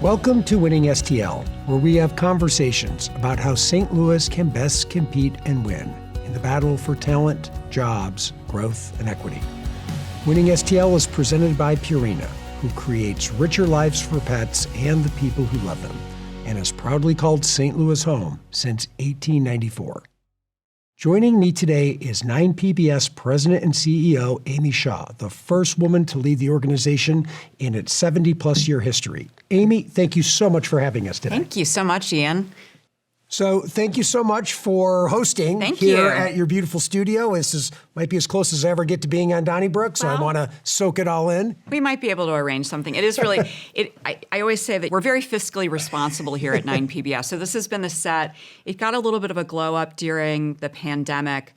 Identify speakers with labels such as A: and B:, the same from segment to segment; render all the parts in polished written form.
A: Welcome to winning-stl, where we have conversations about how St. Louis can best compete and win in the battle for talent, jobs, growth, and equity. Winning-stl is presented by Purina, who creates richer lives for pets and the people who love them, and has proudly called St. Louis home since 1894. Joining me today is 9 PBS President and CEO Amy Shaw, the first woman to lead the organization in its 70-plus year history. Amy, thank you so much for having us today.
B: Thank you so much, Ian.
A: So thank you so much for hosting here at your beautiful studio. This might be as close as I ever get to being on Donnybrook, so I want to soak it all in.
B: We might be able to arrange something. It is really, I always say that we're very fiscally responsible here at 9 PBS. So this has been the set. It got a little bit of a glow up during the pandemic.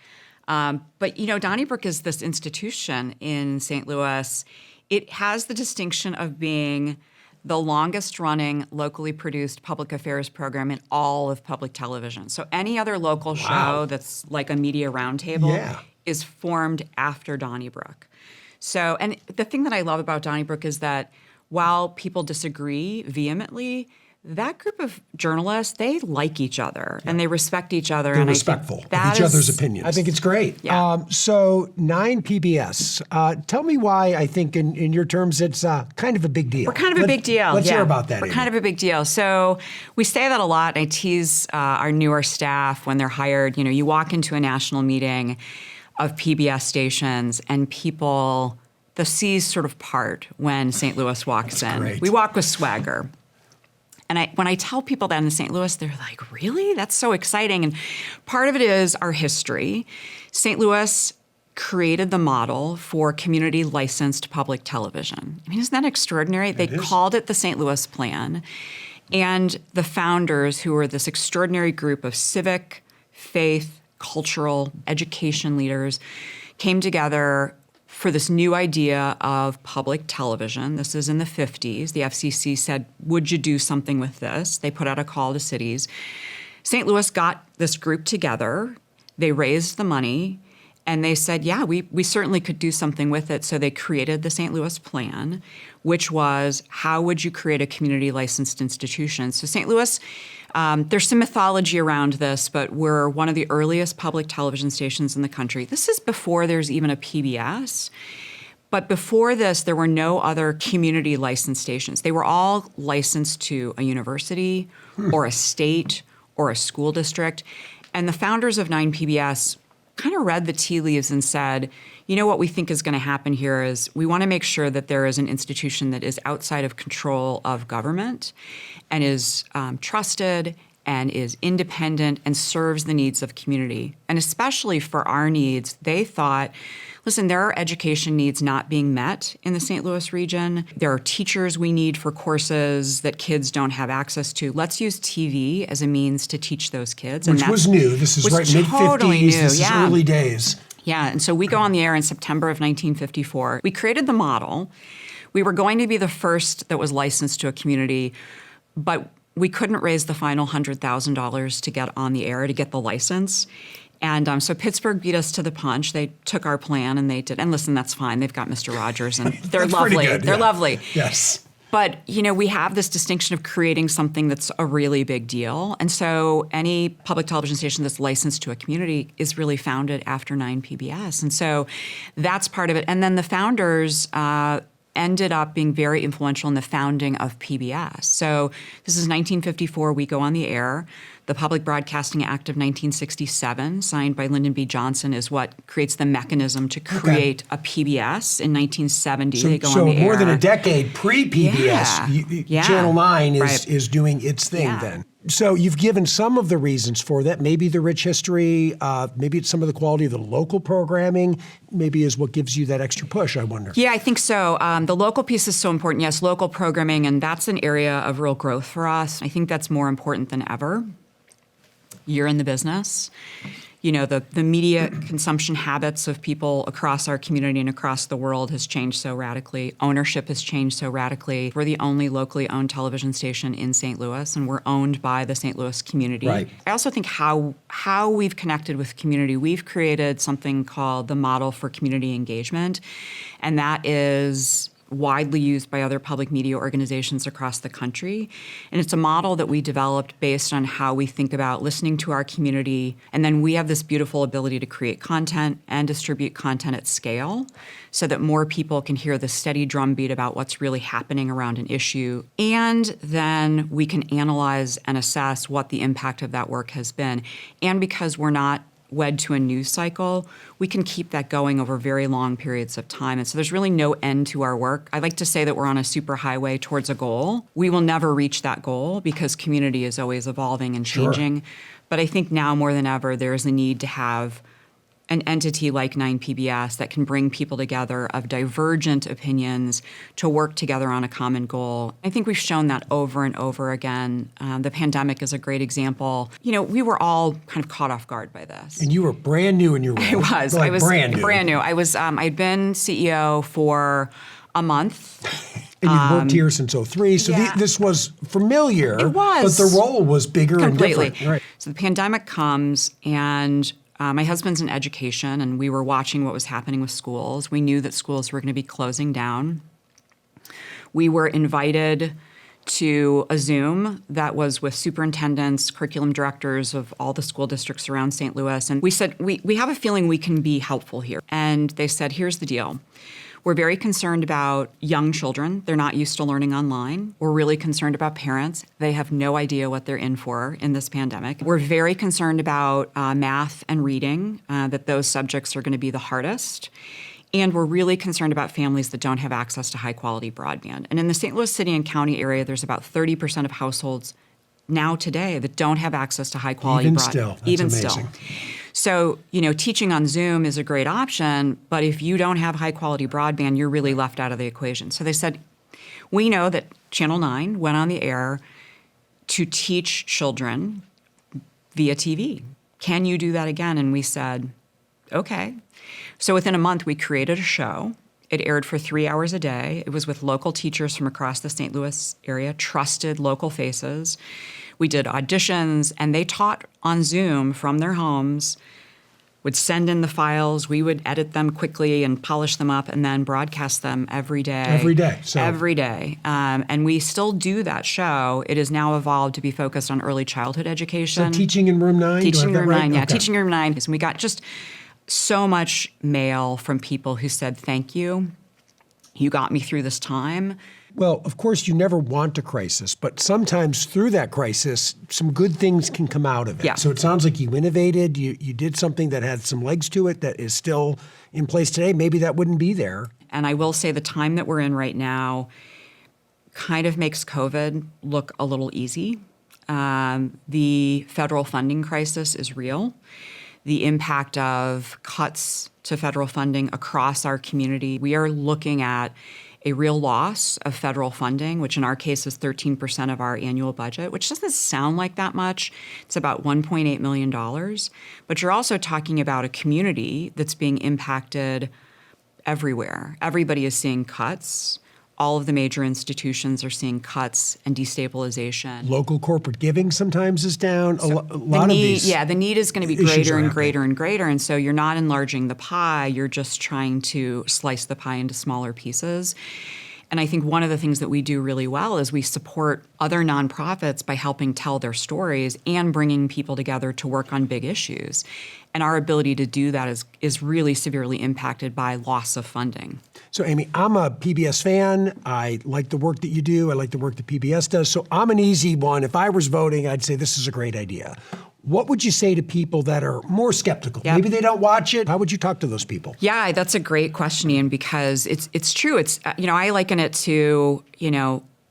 B: But, you know, Donnybrook is this institution in St. Louis. It has the distinction of being the longest running locally produced public affairs program in all of public television. So any other local show that's like a media roundtable is formed after Donnybrook. So, and the thing that I love about Donnybrook is that while people disagree vehemently, that group of journalists, they like each other and they respect each other.
A: They're respectful of each other's opinions. I think it's great.
B: Yeah.
A: So 9 PBS, tell me why I think in your terms it's kind of a big deal.
B: We're kind of a big deal.
A: Let's hear about that.
B: We're kind of a big deal. So we say that a lot. And I tease our newer staff when they're hired. You know, you walk into a national meeting of PBS stations and people, the seas sort of part when St. Louis walks in.
A: Great.
B: We walk with swagger. And when I tell people that in St. Louis, they're like, really? That's so exciting. And part of it is our history. St. Louis created the model for community licensed public television. I mean, isn't that extraordinary? They called it the St. Louis Plan. And the founders, who were this extraordinary group of civic, faith, cultural, education leaders, came together for this new idea of public television. This is in the 50s. The FCC said, would you do something with this? They put out a call to cities. St. Louis got this group together. They raised the money, and they said, yeah, we certainly could do something with it. So they created the St. Louis Plan, which was, how would you create a community licensed institution? So St. Louis, there's some mythology around this, but we're one of the earliest public television stations in the country. This is before there's even a PBS. But before this, there were no other community licensed stations. They were all licensed to a university or a state or a school district. And the founders of 9 PBS kind of read the tea leaves and said, you know, what we think is going to happen here is we want to make sure that there is an institution that is outside of control of government and is trusted and is independent and serves the needs of community. And especially for our needs, they thought, listen, there are education needs not being met in the St. Louis region. There are teachers we need for courses that kids don't have access to. Let's use TV as a means to teach those kids.
A: Which was new. This is right mid-50s.
B: Totally new.
A: This is early days.
B: Yeah, and so we go on the air in September of 1954. We created the model. We were going to be the first that was licensed to a community, but we couldn't raise the final $100,000 to get on the air, to get the license. And so Pittsburgh beat us to the punch. They took our plan and they did. And listen, that's fine. They've got Mr. Rogers and they're lovely.
A: Good,
B: they're lovely.
A: Yes.
B: But, you know, we have this distinction of creating something that's a really big deal. And so any public television station that's licensed to a community is really founded after 9 PBS. And so that's part of it. And then the founders ended up being very influential in the founding of PBS. So this is 1954. We go on the air. The Public Broadcasting Act of 1967, signed by Lyndon B. Johnson, is what creates the mechanism to create a PBS. In 1970, they go on the air. So more
A: than a decade pre-PBS, Channel 9 is doing its thing then. So you've given some of the reasons for that. Maybe the rich history, maybe it's some of the quality of the local programming, maybe is what gives you that extra push, I wonder.
B: Yeah, I think so. The local piece is so important. Yes, local programming, and that's an area of real growth for us. I think that's more important than ever. You're in the business. You know, the media consumption habits of people across our community and across the world has changed so radically. Ownership has changed so radically. We're the only locally owned television station in St. Louis, and we're owned by the St. Louis community.
A: Right.
B: I also think how we've connected with community. We've created something called the Model for Community Engagement, and that is widely used by other public media organizations across the country. And it's a model that we developed based on how we think about listening to our community. And then we have this beautiful ability to create content and distribute content at scale so that more people can hear the steady drumbeat about what's really happening around an issue. And then we can analyze and assess what the impact of that work has been. And because we're not wed to a news cycle, we can keep that going over very long periods of time. And so there's really no end to our work. I like to say that we're on a superhighway towards a goal. We will never reach that goal because community is always evolving and changing. Sure. But I think now more than ever, there is a need to have an entity like 9 PBS that can bring people together of divergent opinions to work together on a common goal. I think we've shown that over and over again. The pandemic is a great example. You know, we were all kind of caught off guard by this.
A: And you were brand new in your role.
B: I was brand new. I was. I'd been CEO for a month.
A: And you've worked here since '03, so
B: yeah.
A: This was familiar.
B: It was.
A: But the role was bigger
B: Completely.
A: and different. Right.
B: So the pandemic comes, and my husband's in education, and we were watching what was happening with schools. We knew that schools were going to be closing down. We were invited to a Zoom that was with superintendents, curriculum directors of all the school districts around St. Louis. And we said, we have a feeling we can be helpful here. And they said, here's the deal. We're very concerned about young children. They're not used to learning online. We're really concerned about parents. They have no idea what they're in for in this pandemic. We're very concerned about math and reading, that those subjects are going to be the hardest. And we're really concerned about families that don't have access to high-quality broadband. And in the St. Louis City and County area, there's about 30% of households now today that don't have access to high-quality broadband.
A: Even still.
B: So, you know, teaching on Zoom is a great option, but if you don't have high-quality broadband, you're really left out of the equation. So they said, we know that Channel 9 went on the air to teach children via TV. Can you do that again? And we said, okay. So within a month, we created a show. It aired for 3 hours a day. It was with local teachers from across the St. Louis area, trusted local faces. We did auditions, and they taught on Zoom from their homes, would send in the files. We would edit them quickly and polish them up and then broadcast them every day.
A: Every day.
B: Every day. And we still do that show. It has now evolved to be focused on early childhood education.
A: So teaching in room 9?
B: Teaching in room 9, yeah.
A: Okay.
B: Teaching in room 9. And we got just so much mail from people who said, thank you. You got me through this time.
A: Well, of course, you never want a crisis, but sometimes through that crisis, some good things can come out of it.
B: Yeah.
A: So it sounds like you innovated, you did something that had some legs to it that is still in place today. Maybe that wouldn't be there.
B: And I will say the time that we're in right now kind of makes COVID look a little easy. The federal funding crisis is real. The impact of cuts to federal funding across our community. We are looking at a real loss of federal funding, which in our case is 13% of our annual budget, which doesn't sound like that much. It's about $1.8 million. But you're also talking about a community that's being impacted everywhere. Everybody is seeing cuts. All of the major institutions are seeing cuts and destabilization.
A: Local corporate giving sometimes is down. A lot of these.
B: Yeah, the need is going to be greater and greater and greater. And so you're not enlarging the pie, you're just trying to slice the pie into smaller pieces. And I think one of the things that we do really well is we support other nonprofits by helping tell their stories and bringing people together to work on big issues. And our ability to do that is really severely impacted by loss of funding.
A: So, Amy, I'm a PBS fan. I like the work that you do. I like the work that PBS does. So I'm an easy one. If I was voting, I'd say this is a great idea. What would you say to people that are more skeptical?
B: Yep.
A: Maybe they don't watch it. How would you talk to those people?
B: Yeah, that's a great question, Ian, because it's true. It's I liken it to,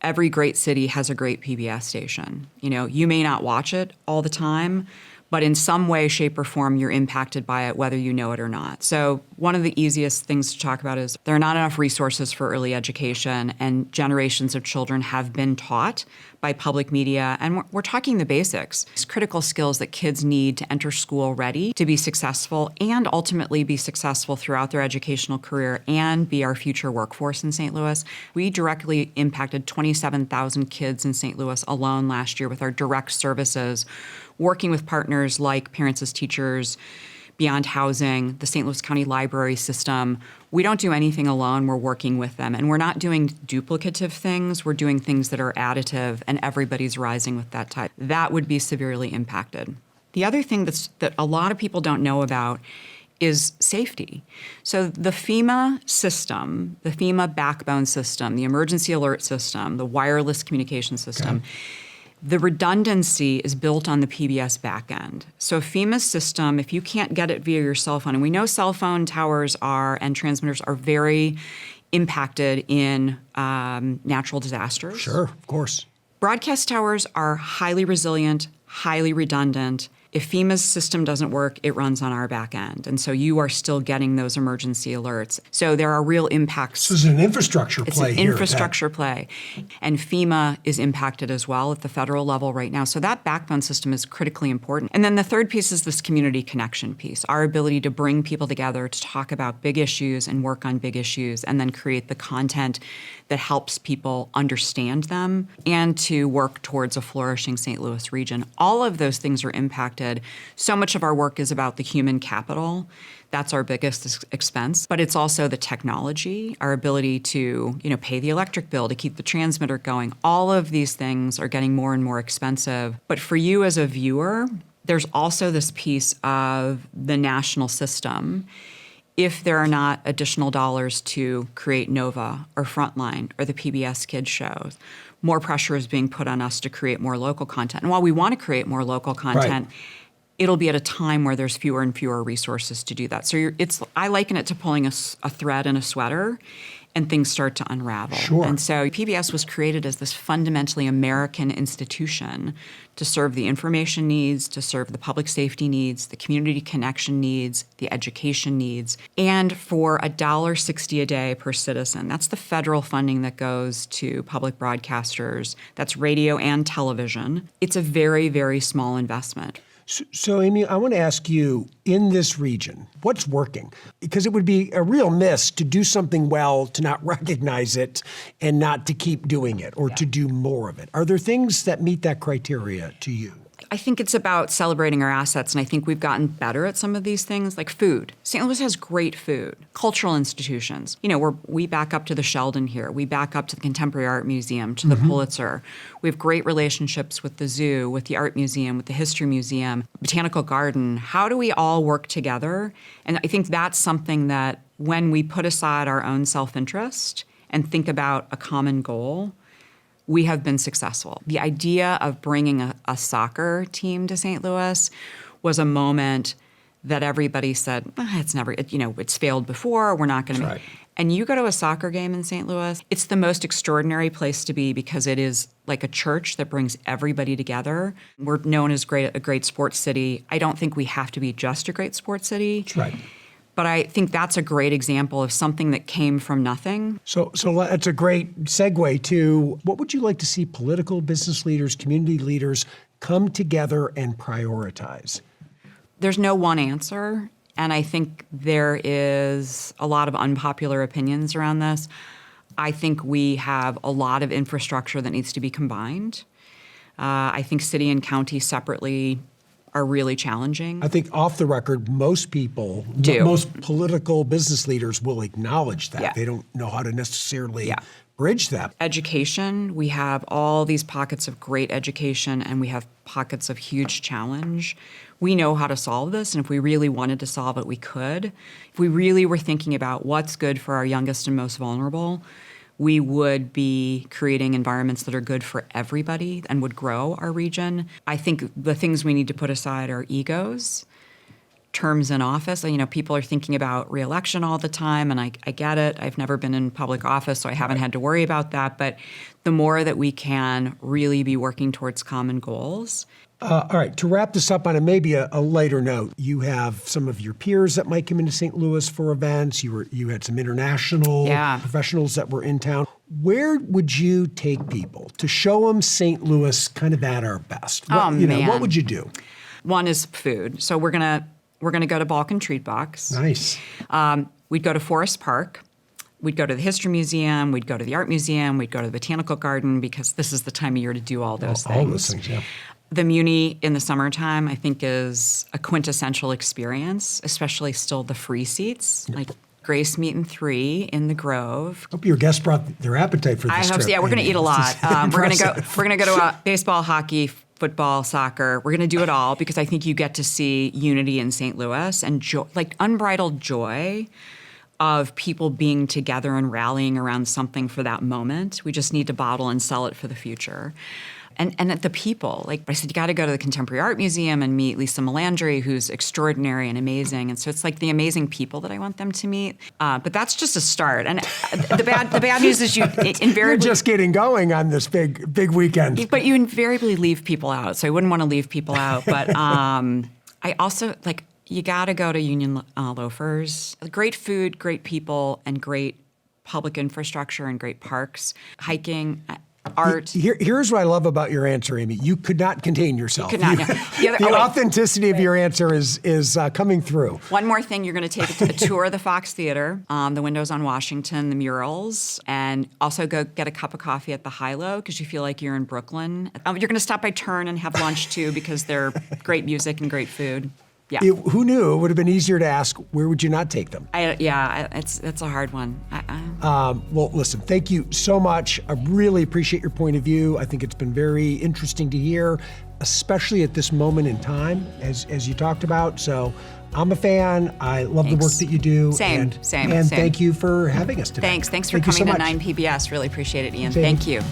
B: every great city has a great PBS station. You may not watch it all the time, but in some way, shape, or form, you're impacted by it, whether you know it or not. So one of the easiest things to talk about is there are not enough resources for early education, and generations of children have been taught by public media. And we're talking the basics. It's critical skills that kids need to enter school ready, to be successful, and ultimately be successful throughout their educational career and be our future workforce in St. Louis. We directly impacted 27,000 kids in St. Louis alone last year with our direct services, working with partners like Parents as Teachers, Beyond Housing, the St. Louis County Library System. We don't do anything alone. We're working with them. And we're not doing duplicative things. We're doing things that are additive, and everybody's rising with that tide. That would be severely impacted. The other thing that a lot of people don't know about is safety. So the FEMA system, the FEMA backbone system, the emergency alert system, the wireless communication system, the redundancy is built on the PBS backend. So FEMA's system, if you can't get it via your cell phone, and we know cell phone towers and transmitters are very impacted in natural disasters.
A: Sure, of course.
B: Broadcast towers are highly resilient, highly redundant. If FEMA's system doesn't work, it runs on our back end. And so you are still getting those emergency alerts. So there are real impacts.
A: So it's an infrastructure play
B: It's an infrastructure play. And FEMA is impacted as well at the federal level right now. So that backbone system is critically important. And then the third piece is this community connection piece, our ability to bring people together to talk about big issues and work on big issues, and then create the content that helps people understand them and to work towards a flourishing St. Louis region. All of those things are impacted. So much of our work is about the human capital. That's our biggest expense. But it's also the technology, our ability to, pay the electric bill, to keep the transmitter going. All of these things are getting more and more expensive. But for you as a viewer, there's also this piece of the national system. If there are not additional dollars to create Nova or Frontline or the PBS Kids shows, more pressure is being put on us to create more local content. And while we want to create more local content, it'll be at a time where there's fewer and fewer resources to do that. So I liken it to pulling a thread in a sweater, and things start to unravel.
A: Sure.
B: And so PBS was created as this fundamentally American institution to serve the information needs, to serve the public safety needs, the community connection needs, the education needs, and for $1.60 a day per citizen. That's the federal funding that goes to public broadcasters. That's radio and television. It's a very, very small investment.
A: So, Amy, I want to ask you, in this region, what's working? Because it would be a real miss to do something well, to not recognize it, and not to keep doing it, or to do more of it. Are there things that meet that criteria to you?
B: I think it's about celebrating our assets, and I think we've gotten better at some of these things, like food. St. Louis has great food. Cultural institutions. We back up to the Sheldon here. We back up to the Contemporary Art Museum, to the Pulitzer. We have great relationships with the zoo, with the Art Museum, with the History Museum, Botanical Garden. How do we all work together? And I think that's something that when we put aside our own self-interest and think about a common goal, we have been successful. The idea of bringing a soccer team to St. Louis was a moment that everybody said, it's failed before, we're not going to make it. And you go to a soccer game in St. Louis, it's the most extraordinary place to be because it is like a church that brings everybody together. We're known as a great sports city. I don't think we have to be just a great sports city.
A: That's right.
B: But I think that's a great example of something that came from nothing.
A: So that's a great segue to what would you like to see political, business leaders, community leaders come together and prioritize?
B: There's no one answer, and I think there is a lot of unpopular opinions around this. I think we have a lot of infrastructure that needs to be combined. I think city and county separately are really challenging.
A: I think off the record, most people, most political business leaders will acknowledge that. They don't know how to necessarily bridge that.
B: Education, we have all these pockets of great education and we have pockets of huge challenge. We know how to solve this, and if we really wanted to solve it, we could. If we really were thinking about what's good for our youngest and most vulnerable, we would be creating environments that are good for everybody and would grow our region. I think the things we need to put aside are egos, terms in office. People are thinking about re-election all the time, and I get it. I've never been in public office, so I haven't had to worry about that. But the more that we can really be working towards common goals.
A: All right, to wrap this up on maybe a lighter note, you have some of your peers that might come into St. Louis for events. You had some international professionals that were in town. Where would you take people to show them St. Louis kind of at our best? What would you do?
B: One is food. So we're gonna go to Balkan Treat Box.
A: Nice.
B: We'd go to Forest Park. We'd go to the History Museum. We'd go to the Art Museum. We'd go to the Botanical Garden because this is the time of year to do all those things.
A: All those things, yeah.
B: The Muni in the summertime, I think, is a quintessential experience, especially still the free seats, like Grace Meet and 3 in the Grove.
A: Hope your guests brought their appetite for this
B: I hope
A: trip,
B: so. Yeah, we're going to
A: Amy.
B: eat a lot. We're going to go to baseball, hockey, football, soccer. We're going to do it all because I think you get to see unity in St. Louis and joy, like unbridled joy of people being together and rallying around something for that moment. We just need to bottle and sell it for the future. And the people, like I said, you got to go to the Contemporary Art Museum and meet Lisa Melandri, who's extraordinary and amazing. And so it's like the amazing people that I want them to meet. But that's just a start. And the bad news is you invariably...
A: You're just getting going on this big weekend.
B: But you invariably leave people out. So I wouldn't want to leave people out. But I also, like, you got to go to Union Loafers. Great food, great people, and great public infrastructure and great parks. Hiking... art.
A: Here's what I love about your answer, Amy. You could not contain yourself.
B: You could not.
A: The authenticity of your answer is coming through.
B: One more thing, you're going to take a tour of the Fox Theater, the windows on Washington, the murals, and also go get a cup of coffee at the High-Low because you feel like you're in Brooklyn. You're going to stop by Turn and have lunch too because they're great music and great food. Yeah.
A: Who knew? It would have been easier to ask, where would you not take them?
B: It's a hard one.
A: Well, listen, thank you so much. I really appreciate your point of view. I think it's been very interesting to hear, especially at this moment in time, as you talked about. So I'm a fan. I love the work that you do.
B: Same.
A: And thank you for having us today.
B: Thanks for coming to 9 PBS. Really appreciate it, Ian. Thank you.